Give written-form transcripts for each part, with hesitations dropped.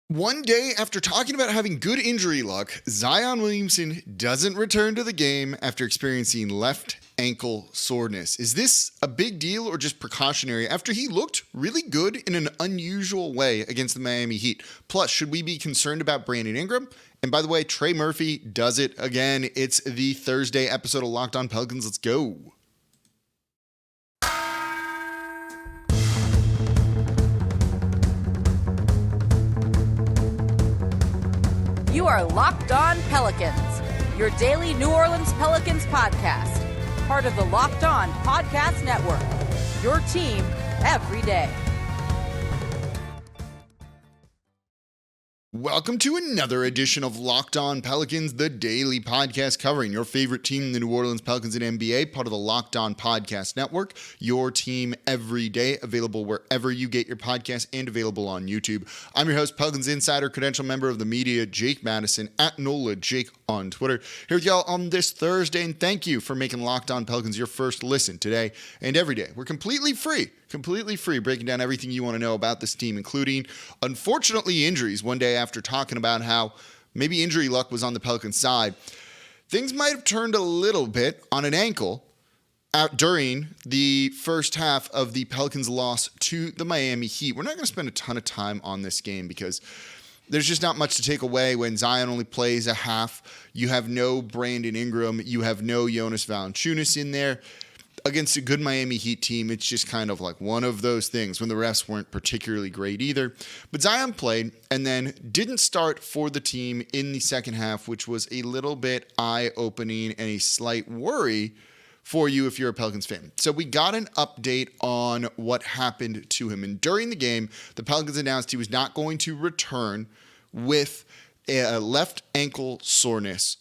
One day after talking about having good injury luck, Zion Williamson doesn't return to the game after experiencing left ankle soreness. Is this a big deal or just precautionary after he looked really good in an unusual way against the Miami Heat? Plus, should we be concerned about Brandon Ingram? And by the way, Trey Murphy does it again. It's the Thursday episode of Locked On Pelicans. Let's go. You are Locked On Pelicans, your daily New Orleans Pelicans podcast. Part of the Locked On Podcast Network, your team every day. Welcome to another edition of Locked On Pelicans, the daily podcast covering your favorite team, the New Orleans Pelicans and NBA, part of the Locked On Podcast Network, your team every day, available wherever you get your podcasts and available on YouTube. I'm your host, Pelicans Insider, credential member of the media, Jake Madison, at NOLA Jake on Twitter. Here with y'all on this Thursday, and thank you for making Locked On Pelicans your first listen today and every day. We're completely free, breaking down everything you want to know about this team, including, unfortunately, injuries. One day after talking about how maybe injury luck was on the Pelicans' side, things might have turned a little bit on an ankle out during the first half of the Pelicans' loss to the Miami Heat. We're not going to spend a ton of time on this game because there's just not much to take away when Zion only plays a half. You have no Brandon Ingram. You have no Jonas Valanciunas in there. Against a good Miami Heat team, it's just kind of like one of those things when the refs weren't particularly great either. But Zion played and then didn't start for the team in the second half, which was a little bit eye-opening and a slight worry for you if you're a Pelicans fan. So we got an update on what happened to him. And during the game, the Pelicans announced he was not going to return with a left ankle soreness.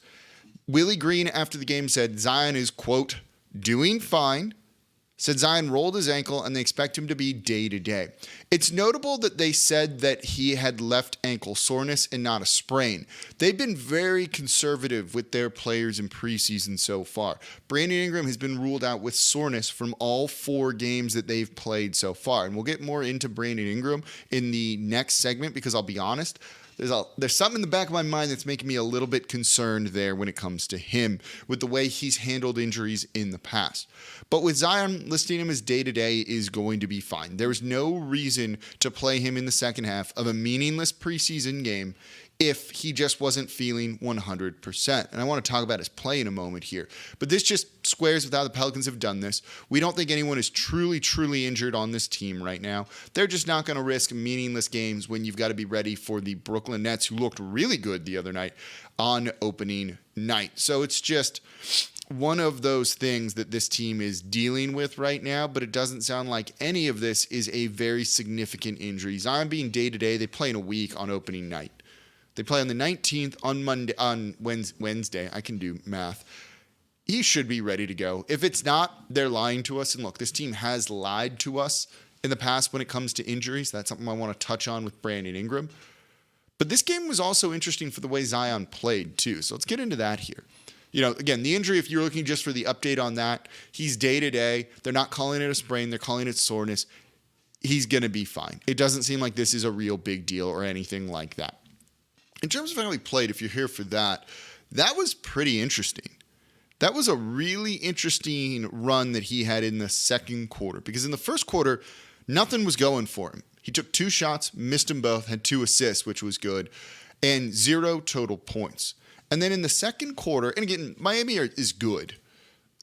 Willie Green, after the game, said Zion is, quote, doing fine. Said Zion rolled his ankle and they expect him to be day-to-day. It's notable that they said that he had left ankle soreness and not a sprain. They've been very conservative with their players in preseason so far. Brandon Ingram has been ruled out with soreness from all 4 games that they've played so far. And we'll get more into Brandon Ingram in the next segment because I'll be honest, there's something in the back of my mind that's making me a little bit concerned there when it comes to him with the way he's handled injuries in the past. But with Zion, listing him as day-to-day is going to be fine. There's no reason to play him in the second half of a meaningless preseason game if he just wasn't feeling 100%. And I want to talk about his play in a moment here. But this just squares with how the Pelicans have done this. We don't think anyone is truly injured on this team right now. They're just not going to risk meaningless games when you've got to be ready for the Brooklyn Nets, who looked really good the other night on opening night. So it's just one of those things that this team is dealing with right now, but it doesn't sound like any of this is a very significant injury. Zion being day-to-day, they play in a week on opening night. They play on the 19th on Wednesday. I can do math. He should be ready to go. If it's not, they're lying to us. And look, this team has lied to us in the past when it comes to injuries. That's something I want to touch on with Brandon Ingram. But this game was also interesting for the way Zion played too. So let's get into that here. You know, again, the injury, if you're looking just for the update on that, he's day-to-day. They're not calling it a sprain. They're calling it soreness. He's going to be fine. It doesn't seem like this is a real big deal or anything like that. In terms of how he played, if you're here for that, that was pretty interesting. That was a really interesting run that he had in the second quarter, because in the first quarter, nothing was going for him. He took 2 shots, missed them both, had 2 assists, which was good, and 0 total points. And then in the second quarter, and again, Miami is good,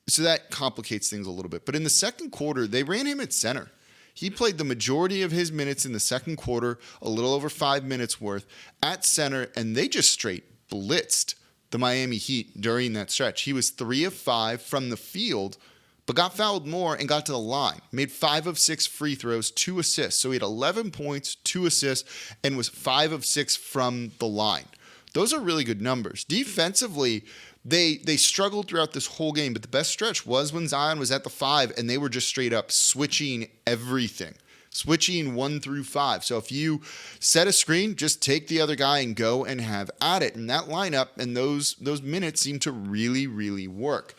so that complicates things a little bit. But in the second quarter, they ran him at center. He played the majority of his minutes in the second quarter, a little over 5 minutes worth, at center, and they just straight blitzed the Miami Heat during that stretch. He was 3 of 5 from the field, but got fouled more and got to the line. Made 5 of 6 free throws, 2 assists. So he had 11 points, 2 assists, and was 5 of 6 from the line. Those are really good numbers. Defensively, they struggled throughout this whole game, but the best stretch was when Zion was at the 5 and they were just straight up switching everything, switching 1 through 5. So if you set a screen, just take the other guy and go and have at it. And that lineup and those minutes seem to really work.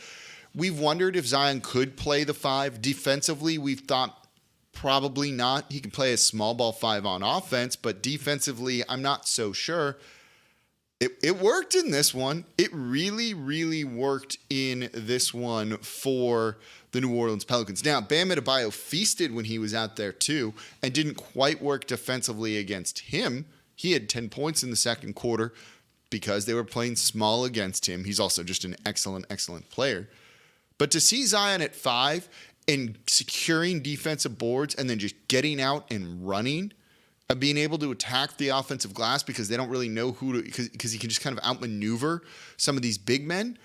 We've wondered if Zion could play the 5. Defensively, we've thought Probably not. He can play a small ball 5 on offense, but defensively, I'm not so sure. It worked in this one. It really, really worked in this one for the New Orleans Pelicans. Now, Bam Adebayo feasted when he was out there too and didn't quite work defensively against him. He had 10 points in the second quarter because they were playing small against him. He's also just an excellent, excellent player. But to see Zion at 5 and securing defensive boards and then just getting out and running, being able to attack the offensive glass because they don't really know who to, because he can just kind of outmaneuver some of these big men.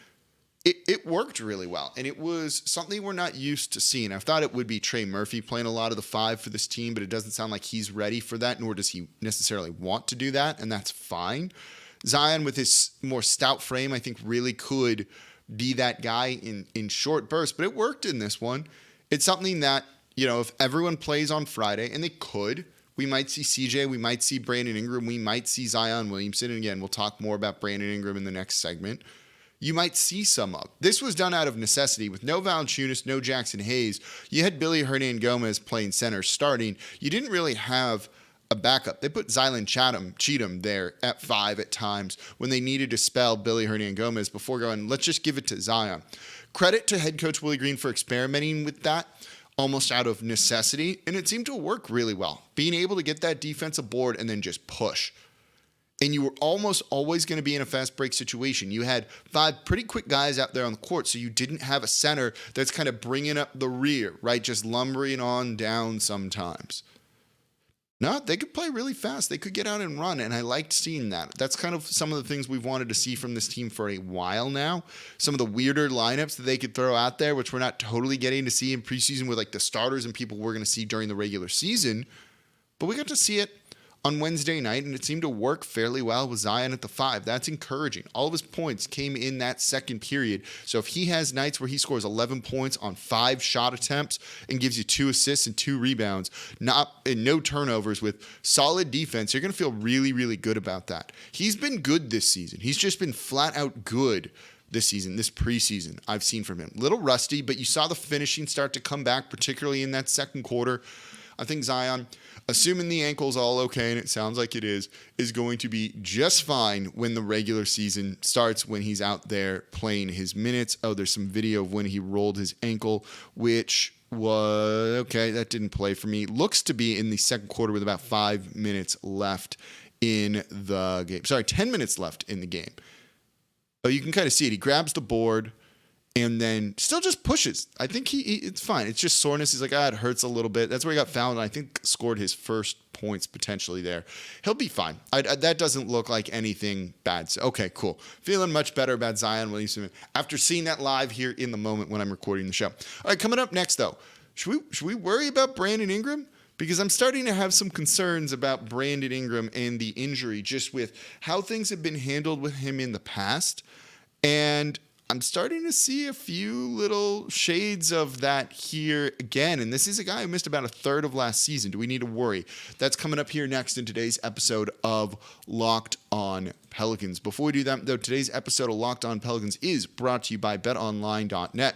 It worked really well, and it was something we're not used to seeing. I thought it would be Trey Murphy playing a lot of the 5 for this team, but it doesn't sound like he's ready for that, nor does he necessarily want to do that, and that's fine. Zion, with his more stout frame, I think really could be that guy in short bursts, but it worked in this one. It's something that, if everyone plays on Friday, and they could, we might see CJ, we might see Brandon Ingram, we might see Zion Williamson. And again, we'll talk more about Brandon Ingram in the next segment. You might see some of. This was done out of necessity with no Valanciunas, no Jackson Hayes. You had Billy Hernangomez playing center starting. You didn't really have a backup. They put Zylan Cheatham there at 5 at times when they needed to spell Billy Hernangomez before going, let's just give it to Zion. Credit to head coach Willie Green for experimenting with that, almost out of necessity, and it seemed to work really well. Being able to get that defensive board and then just push. And you were almost always going to be in a fast break situation. You had 5 pretty quick guys out there on the court, so you didn't have a center that's kind of bringing up the rear, right? Just lumbering on down sometimes. No, they could play really fast. They could get out and run, and I liked seeing that. That's kind of some of the things we've wanted to see from this team for a while now. Some of the weirder lineups that they could throw out there, which we're not totally getting to see in preseason with like the starters and people we're going to see during the regular season. But we got to see it on Wednesday night, and it seemed to work fairly well with Zion at the 5. That's encouraging. All of his points came in that second period. So if he has nights where he scores 11 points on 5 shot attempts and gives you 2 assists and 2 rebounds, no turnovers with solid defense, you're going to feel really, really good about that. He's been good this season. He's just been flat out good this season, this preseason I've seen from him. Little rusty, but you saw the finishing start to come back, particularly in that second quarter. I think Zion, assuming the ankle's all okay, and it sounds like it is going to be just fine when the regular season starts, when he's out there playing his minutes. Oh, there's some video of when he rolled his ankle, which was, okay, that didn't play for me. Looks to be in the second quarter with about 5 minutes left in the game. Sorry, 10 minutes left in the game. Oh, you can kind of see it. He grabs the board and then still just pushes. I think it's fine. It's just soreness. He's like, it hurts a little bit. That's where he got fouled, and I think scored his first points potentially there. He'll be fine. That doesn't look like anything bad. So, okay, cool. Feeling much better about Zion Williamson after seeing that live here in the moment when I'm recording the show. All right, coming up next, though, should we worry about Brandon Ingram? Because I'm starting to have some concerns about Brandon Ingram and the injury, just with how things have been handled with him in the past. And I'm starting to see a few little shades of that here again. And this is a guy who missed about a third of last season. Do we need to worry? That's coming up here next in today's episode of Locked On Pelicans. Before we do that, though, today's episode of Locked On Pelicans is brought to you by BetOnline.net.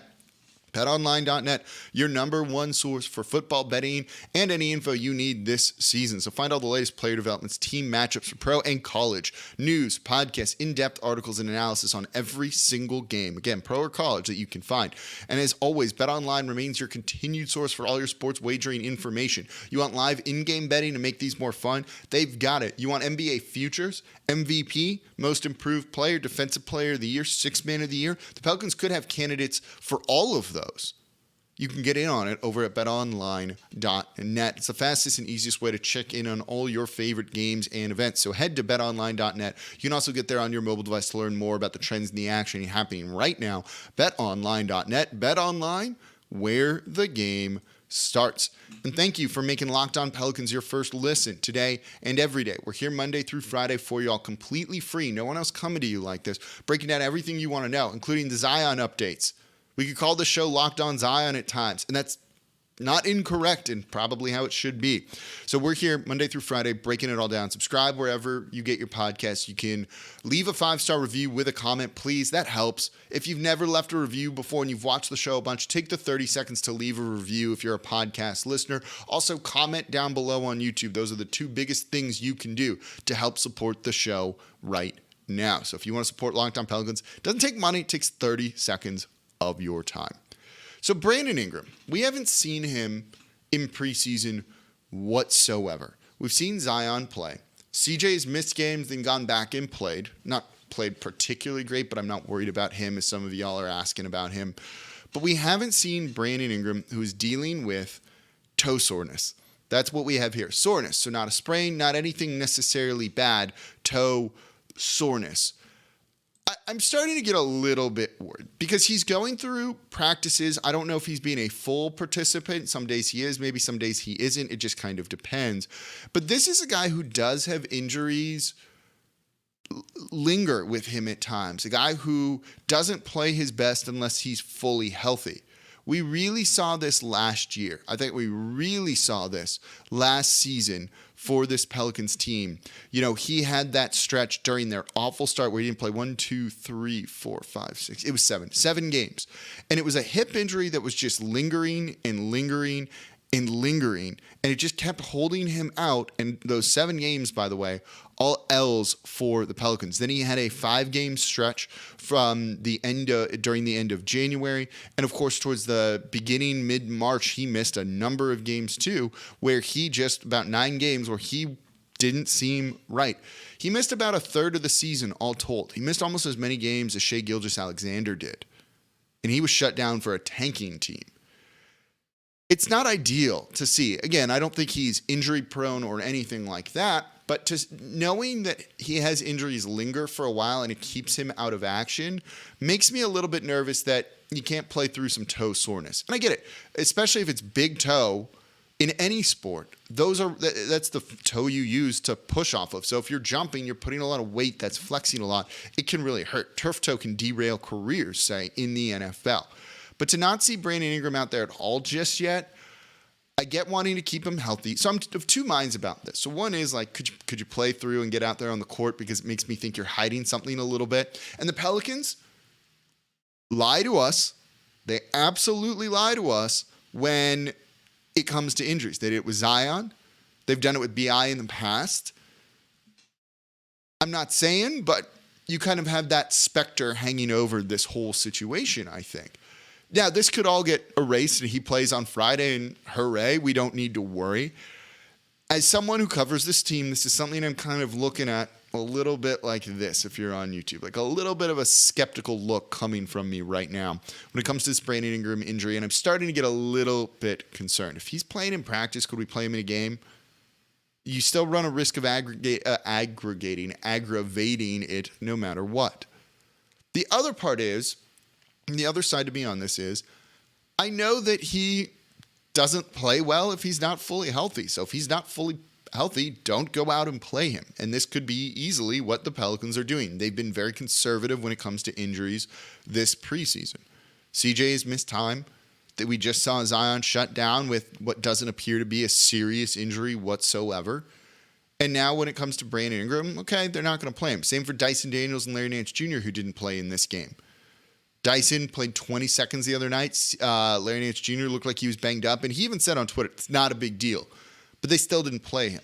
BetOnline.net, your number one source for football betting and any info you need this season. So find all the latest player developments, team matchups for pro and college, news, podcasts, in-depth articles, and analysis on every single game. Again, pro or college that you can find. And as always, BetOnline remains your continued source for all your sports wagering information. You want live in-game betting to make these more fun? They've got it. You want NBA futures, MVP, most improved player, defensive player of the year, sixth man of the year? The Pelicans could have candidates for all of those. You can get in on it over at betonline.net. It's the fastest and easiest way to check in on all your favorite games and events. So head to betonline.net. You can also get there on your mobile device to learn more about the trends and the action happening right now. Betonline.net. BetOnline, where the game starts. And thank you for making Locked On Pelicans your first listen today and every day. We're here Monday through Friday for you all completely free. No one else coming to you like this, breaking down everything you want to know, including the Zion updates. We could call the show Locked On Zion at times, and that's not incorrect and probably how it should be. So we're here Monday through Friday, breaking it all down. Subscribe wherever you get your podcasts. You can leave a 5-star review with a comment, please. That helps. If you've never left a review before and you've watched the show a bunch, take the 30 seconds to leave a review if you're a podcast listener. Also, comment down below on YouTube. Those are the two biggest things you can do to help support the show right now. So if you want to support Locked On Pelicans, it doesn't take money. It takes 30 seconds of your time. So Brandon Ingram, we haven't seen him in preseason whatsoever. We've seen Zion play. CJ's missed games, then gone back and played. Not played particularly great, but I'm not worried about him as some of y'all are asking about him. But we haven't seen Brandon Ingram, who is dealing with toe soreness. That's what we have here. Soreness. So not a sprain, not anything necessarily bad. Toe soreness. I'm starting to get a little bit worried because he's going through practices. I don't know if he's being a full participant. Some days he is, maybe some days he isn't. It just kind of depends. But this is a guy who does have injuries linger with him at times. A guy who doesn't play his best unless he's fully healthy. We really saw this last year. I think we really saw this last season for this Pelicans team. You know, he had that stretch during their awful start where he didn't play 1, 2, 3, 4, 5, 6. It was 7 games. And it was a hip injury that was just lingering and lingering and lingering. And it just kept holding him out. And those 7 games, by the way, all L's for the Pelicans. Then he had a 5-game stretch from during the end of January. And of course, towards the beginning, mid-March, he missed a number of games too, where he just about 9 games where he didn't seem right. He missed about a third of the season all told. He missed almost as many games as Shai Gilgeous-Alexander did. And he was shut down for a tanking team. It's not ideal to see. Again, I don't think he's injury prone or anything like that, but knowing that he has injuries linger for a while and it keeps him out of action makes me a little bit nervous that you can't play through some toe soreness. And I get it, especially if it's big toe in any sport. That's the toe you use to push off of. So if you're jumping, you're putting a lot of weight that's flexing a lot. It can really hurt. Turf toe can derail careers, say, in the NFL. But to not see Brandon Ingram out there at all just yet, I get wanting to keep him healthy. So I'm of two minds about this. So one is like, could you play through and get out there on the court because it makes me think you're hiding something a little bit. And the Pelicans lie to us. They absolutely lie to us when it comes to injuries. They did it with Zion. They've done it with BI in the past. I'm not saying, but you kind of have that specter hanging over this whole situation, I think. Now, this could all get erased and he plays on Friday and hooray, we don't need to worry. As someone who covers this team, this is something I'm kind of looking at a little bit like this if you're on YouTube. Like a little bit of a skeptical look coming from me right now when it comes to this Brandon Ingram injury, and I'm starting to get a little bit concerned. If he's playing in practice, could we play him in a game? You still run a risk of aggravating it no matter what. The other part is, and the other side to me on this is, I know that he doesn't play well if he's not fully healthy. So if he's not fully healthy, don't go out and play him. And this could be easily what the Pelicans are doing. They've been very conservative when it comes to injuries this preseason. CJ has missed time. That we just saw Zion shut down with what doesn't appear to be a serious injury whatsoever. And now when it comes to Brandon Ingram, okay, they're not going to play him. Same for Dyson Daniels and Larry Nance Jr., who didn't play in this game. Dyson played 20 seconds the other night. Larry Nance Jr. looked like he was banged up. And he even said on Twitter, it's not a big deal. But they still didn't play him.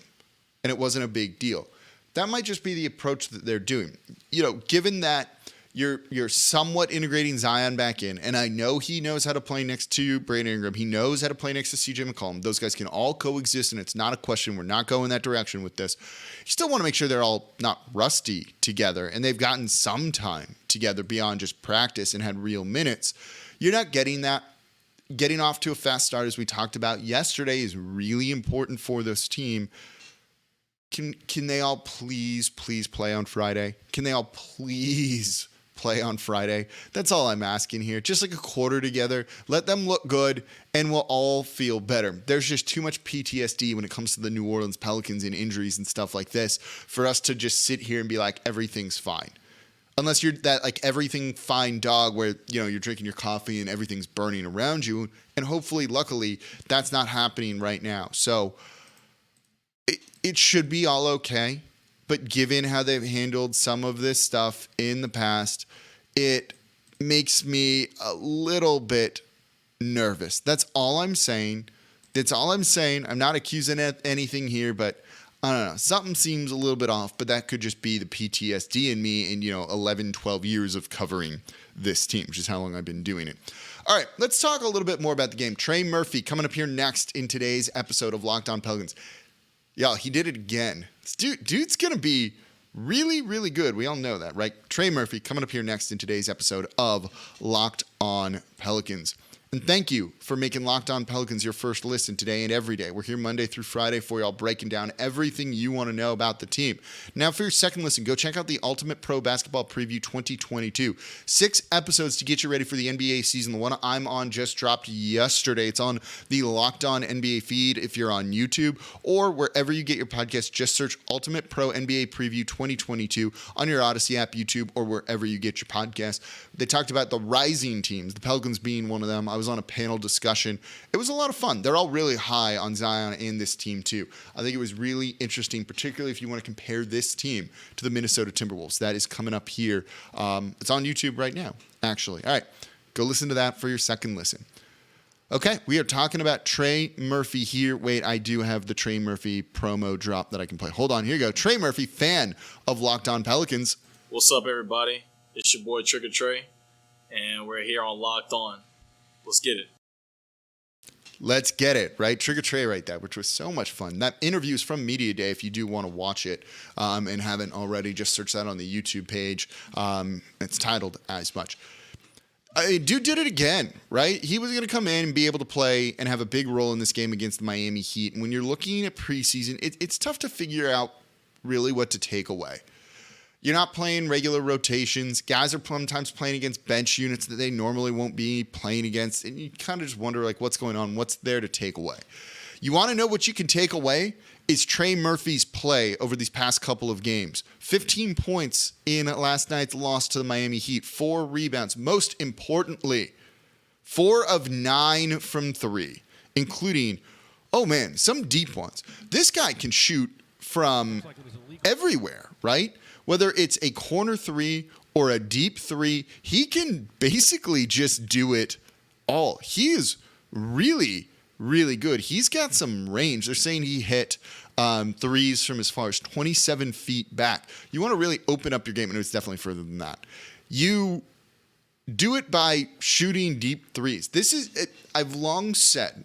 And it wasn't a big deal. That might just be the approach that they're doing. You know, given that you're somewhat integrating Zion back in, and I know he knows how to play next to Brandon Ingram. He knows how to play next to CJ McCollum. Those guys can all coexist, and it's not a question. We're not going that direction with this. You still want to make sure they're all not rusty together, and they've gotten some time together beyond just practice and had real minutes. You're not getting that. Getting off to a fast start, as we talked about yesterday, is really important for this team. Can they all please play on Friday? Can they all please play on Friday? That's all I'm asking here. Just like a quarter together. Let them look good, and we'll all feel better. There's just too much PTSD when it comes to the New Orleans Pelicans and injuries and stuff like this for us to just sit here and be like, everything's fine. unless you're that like everything fine dog where, you're drinking your coffee and everything's burning around you. And hopefully, luckily, that's not happening right now. So it should be all okay. But given how they've handled some of this stuff in the past, it makes me a little bit nervous. That's all I'm saying. I'm not accusing anything here, but I don't know. Something seems a little bit off, but that could just be the PTSD in me in, 11, 12 years of covering this team, which is how long I've been doing it. All right, let's talk a little bit more about the game. Trey Murphy coming up here next in today's episode of Locked On Pelicans. Y'all, he did it again. This dude's going to be really, really good. We all know that, right? Trey Murphy coming up here next in today's episode of Locked On Pelicans. And thank you for making Locked On Pelicans your first listen today and every day. We're here Monday through Friday for y'all, breaking down everything you want to know about the team. Now, for your second listen, go check out the Ultimate Pro Basketball Preview 2022. 6 episodes to get you ready for the NBA season. The one I'm on just dropped yesterday. It's on the Locked On NBA feed if you're on YouTube, or wherever you get your podcast. Just search Ultimate Pro NBA Preview 2022 on your Odyssey app, YouTube, or wherever you get your podcast. They talked about the rising teams, the Pelicans being one of them. I was on a panel discussion. It was a lot of fun. They're all really high on Zion and this team too. I think it was really interesting, particularly if you want to compare this team to the Minnesota Timberwolves. That is coming up here. It's on YouTube right now, actually. All right, go listen to that for your second listen. Okay, we are talking about Trey Murphy here. Wait, I do have the Trey Murphy promo drop that I can play. Hold on, here you go. Trey Murphy, fan of Locked On Pelicans. What's up, everybody? It's your boy Trigger Trey, and we're here on Locked On. Let's get it. Let's get it, right? Trigger Trey right there, which was so much fun. That interview is from Media Day if you do want to watch it and haven't already. Just search that on the YouTube page. It's titled as much. Dude did it again, right? He was going to come in and be able to play and have a big role in this game against the Miami Heat. And when you're looking at preseason, it's tough to figure out really what to take away. You're not playing regular rotations. Guys are sometimes playing against bench units that they normally won't be playing against. And you kind of just wonder, like, what's going on? What's there to take away? You want to know what you can take away? Is Trey Murphy's play over these past couple of games. 15 points in last night's loss to the Miami Heat. 4 rebounds. Most importantly, 4 of 9 from 3, including, some deep ones. This guy can shoot from everywhere, right? Whether it's a corner 3 or a deep 3, he can basically just do it all. He is really, really good. He's got some range. They're saying he hit threes from as far as 27 feet back. You want to really open up your game, and it's definitely further than that. You do it by shooting deep threes. I've long said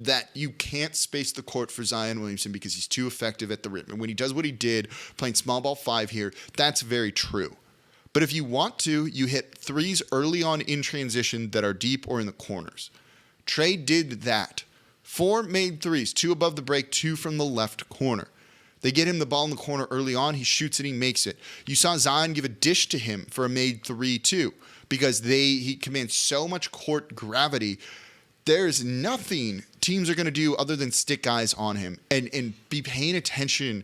that you can't space the court for Zion Williamson because he's too effective at the rim. And when he does what he did, playing small ball 5 here, that's very true. But if you want to, you hit threes early on in transition that are deep or in the corners. Trey did that. 4 made threes, 2 above the break, 2 from the left corner. They get him the ball in the corner early on. He shoots it, he makes it. You saw Zion give a dish to him for a made 3 too, because he commands so much court gravity. There's nothing teams are going to do other than stick guys on him and be paying attention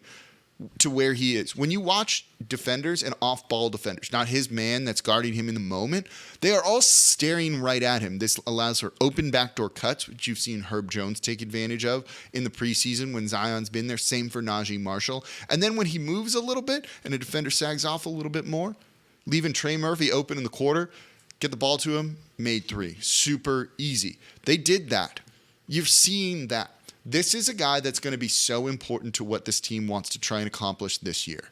to where he is. When you watch defenders and off-ball defenders, not his man that's guarding him in the moment, they are all staring right at him. This allows for open backdoor cuts, which you've seen Herb Jones take advantage of in the preseason when Zion's been there. Same for Najee Marshall. And then when he moves a little bit and a defender sags off a little bit more, leaving Trey Murphy open in the quarter, get the ball to him, made 3. Super easy. They did that. You've seen that. This is a guy that's going to be so important to what this team wants to try and accomplish this year.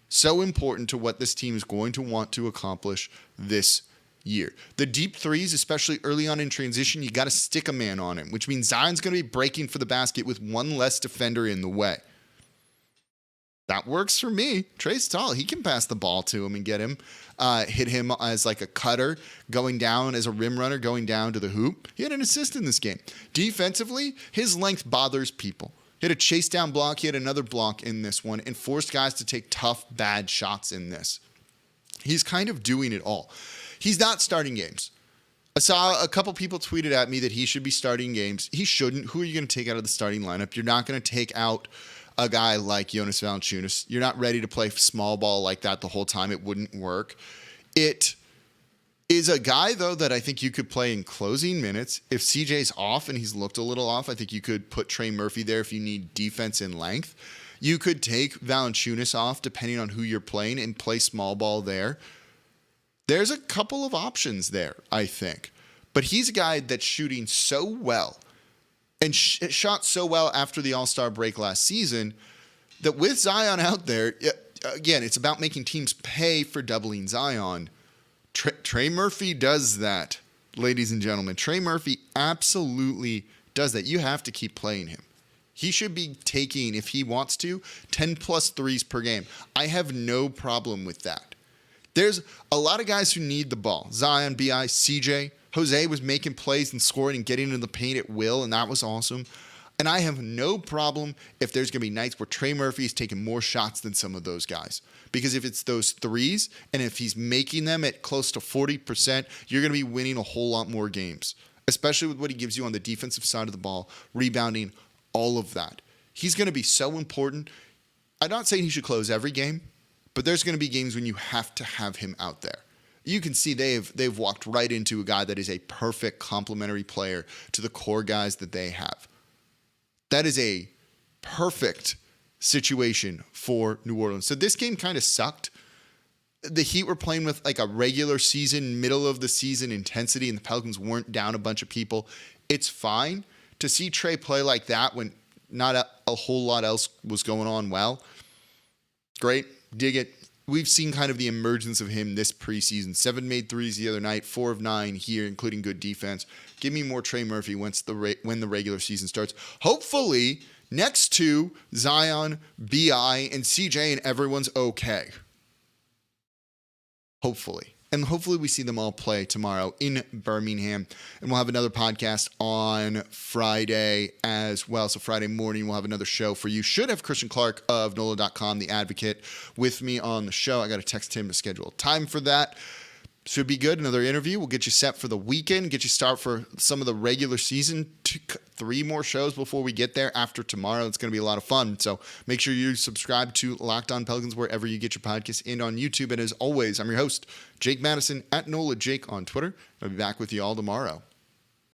So important to what this team is going to want to accomplish this year. The deep threes, especially early on in transition, you got to stick a man on him, which means Zion's going to be breaking for the basket with one less defender in the way. That works for me. Trey's tall. He can pass the ball to him and get him, hit him as like a cutter, going down as a rim runner, going down to the hoop. He had an assist in this game. Defensively, his length bothers people. He had a chase down block. He had another block in this one and forced guys to take tough, bad shots in this. He's kind of doing it all. He's not starting games. I saw a couple people tweeted at me that he should be starting games. He shouldn't. Who are you going to take out of the starting lineup? You're not going to take out a guy like Jonas Valanciunas. You're not ready to play small ball like that the whole time. It wouldn't work. It is a guy, though, that I think you could play in closing minutes. If CJ's off and he's looked a little off, I think you could put Trey Murphy there if you need defense and length. You could take Valanciunas off depending on who you're playing and play small ball there. There's a couple of options there, I think. But he's a guy that's shooting so well and shot so well after the All-Star break last season that with Zion out there, again, it's about making teams pay for doubling Zion. Trey Murphy does that, ladies and gentlemen. Trey Murphy absolutely does that. You have to keep playing him. He should be taking, if he wants to, 10 plus threes per game. I have no problem with that. There's a lot of guys who need the ball. Zion, B.I., CJ. Jose was making plays and scoring and getting into the paint at will, and that was awesome. And I have no problem if there's going to be nights where Trey Murphy is taking more shots than some of those guys. Because if it's those threes, and if he's making them at close to 40%, you're going to be winning a whole lot more games. Especially with what he gives you on the defensive side of the ball, rebounding, all of that. He's going to be so important. I'm not saying he should close every game, but there's going to be games when you have to have him out there. You can see they've walked right into a guy that is a perfect complementary player to the core guys that they have. That is a perfect situation for New Orleans. So this game kind of sucked. The Heat were playing with like a regular season, middle of the season intensity, and the Pelicans weren't down a bunch of people. It's fine to see Trey play like that when not a whole lot else was going on well. Great. Dig it. We've seen kind of the emergence of him this preseason. 7 made threes the other night, 4 of 9 here, including good defense. Give me more Trey Murphy when the regular season starts. Hopefully, next to Zion, B.I., and CJ, and everyone's okay. Hopefully. And hopefully we see them all play tomorrow in Birmingham. And we'll have another podcast on Friday as well. So Friday morning, we'll have another show for you. Should have Christian Clark of NOLA.com, the advocate, with me on the show. I got to text him to schedule time for that. Should be good. Another interview. We'll get you set for the weekend, get you start for some of the regular season. 3 more shows before we get there after tomorrow. It's going to be a lot of fun. So make sure you subscribe to Locked On Pelicans wherever you get your podcasts and on YouTube. And as always, I'm your host, Jake Madison, at NOLA Jake on Twitter. I'll be back with you all tomorrow.